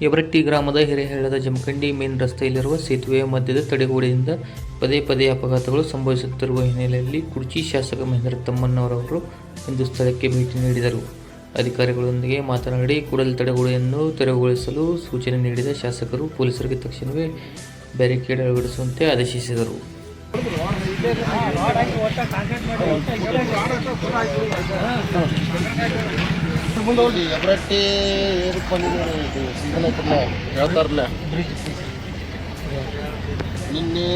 ಯಬರಟ್ಟಿ ಗ್ರಾಮದ ಹಿರೇಹಳ್ಳದ ಜಮಖಂಡಿ ಮೇನ್ ರಸ್ತೆಯಲ್ಲಿರುವ ಸೇತುವೆಯ ಮಧ್ಯದ ತಡೆಗೋಡೆಯಿಂದ ಪದೇ ಪದೇ ಅಪಘಾತಗಳು ಸಂಭವಿಸುತ್ತಿರುವ ಹಿನ್ನೆಲೆಯಲ್ಲಿ ಕುಡ್ಚಿ ಶಾಸಕ ಮಹೇಂದ್ರ ತಮ್ಮಣ್ಣವರವರು ಇಂದು ಸ್ಥಳಕ್ಕೆ ಭೇಟಿ ನೀಡಿದರು. ಅಧಿಕಾರಿಗಳೊಂದಿಗೆ ಮಾತನಾಡಿ ಕೂಡಲೇ ತಡೆಗೋಡೆಯನ್ನು ತೆರವುಗೊಳಿಸಲು ಸೂಚನೆ ನೀಡಿದ ಶಾಸಕರು ಪೊಲೀಸರಿಗೆ ತಕ್ಷಣವೇ ಬ್ಯಾರಿಕೇಡ್ ಅಳವಡಿಸುವಂತೆ ಆದೇಶಿಸಿದರು. ಯಬರಟ್ಟಿ ಏನಕ್ಕೆ ಬಂದಿದ್ದಾರೆ ಹೇಳ್ತಾರಲ್ಲ, ನಿನ್ನೆ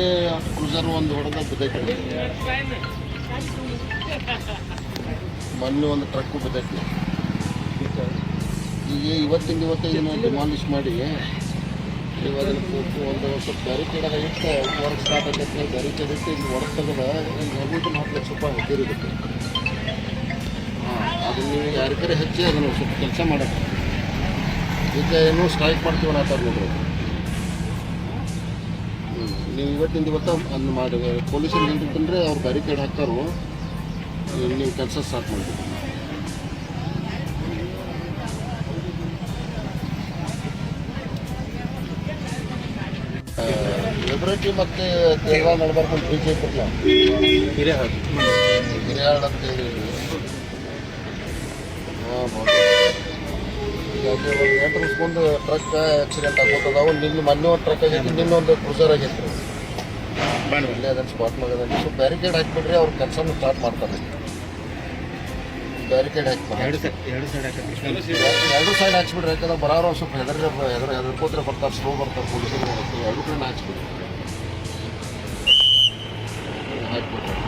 ಕ್ರೂಸರ್ ಒಂದು ಹೊಡೆದ ಬಿದ್ದೈತಿ, ಮೊನ್ನೆ ಒಂದು ಟ್ರಕ್ಕು ಬಿದ್ದೈತಿ. ಈಗ ಇವತ್ತು ಇದನ್ನು ಡಿಮಾಲಿಷ್ ಮಾಡಿ ಇವಾಗ ಒಂದು ಸ್ವಲ್ಪ ಬ್ಯಾರಿಕೇಡ್ ಇಟ್ಟು ವರ್ಕ್ ಸ್ಟಾರ್ಟ್ ಆಗೈತೆ. ಬ್ಯಾರಿಕೇಡ್ ಇಟ್ಟು ಇಲ್ಲಿ ಹೊಡೆದು ತೆಗೆದ ಈಗ 10 ಲಕ್ಷ ರೂಪಾಯಿ ಹೊತ್ತಿರುತ್ತೆ. ಅದನ್ನು ನೀವು ಯಾರಿಗಾರೆ ಹೆಚ್ಚಿ ಅದನ್ನು ಸ್ವಲ್ಪ ಕೆಲಸ ಮಾಡೋದು. ಈಗ ಏನೋ ಸ್ಟ್ರೈಕ್ ಮಾಡ್ತೀವಿ ಅನ್ನೋ ನೋಡ್ರಿ. ನೀವು ಇವತ್ತು ಅದನ್ನು ಮಾಡಿ ಪೊಲೀಸರಿಗೆ ಹೇಳ್ತಿದ್ರೆ ಅವ್ರು ಬ್ಯಾರಿಕೇಡ್ ಹಾಕ್ತಾರೋ, ನೀವು ಕೆಲಸ ಸ್ಟಾರ್ಟ್ ಮಾಡ್ತೀವಿ. ಯಬರಟ್ಟಿ ಮತ್ತು ದೇವ ನಡ್ಬಾರ್ದು ಬ್ರಿಡ್ಜ್ ಐತಿರಲ್ಲ, ಹಿರೇಹಾಳ ಅಂತ ಹೇಳಿ. ಒಂದು ಎಂಟ್ರೆನ್ಸ್ ಮುಂದೆ ಟ್ರಕ್ ಆಕ್ಸಿಡೆಂಟ್ ಆಗೋತದಾವು. ಮೊನ್ನೆ ಒಂದು ಟ್ರಕ್ ಆಗೈತಿ, ನಿನ್ನೊಂದು ಕ್ರೂಸರ್ ಆಗೈತಿ. ಇಲ್ಲೇ ಅದನ್ನು ಸ್ಪಾಟ್ ಮಾಡೋದಂತೆ. ಸೊ ಬ್ಯಾರಿಕೇಡ್ ಹಾಕಿಬಿಡ್ರಿ, ಅವ್ರ ಕೆಲಸನೂ ಸ್ಟಾರ್ಟ್ ಮಾಡ್ತಾರೆ. ಬ್ಯಾರಿಕೇಡ್ ಹಾಕಿ ಎರಡು ಸೈಡ್ ಹಾಕ್ಸ್ಬಿಡ್ರಿ. ಯಾಕಂದ್ರೆ ಬರೋರು ಸ್ವಲ್ಪ ಹೆದರ್ಕೋದ್ರೆ ಬರ್ತಾರೆ, ಸ್ಲೋ ಬರ್ತಾರೆ ಪೊಲೀಸರು. ಎರಡು ಕಡೆ ಹಾಕ್ಸ್ಬಿಡ್ರಿ, ಹಾಕ್ಬಿಡ್ರಿ.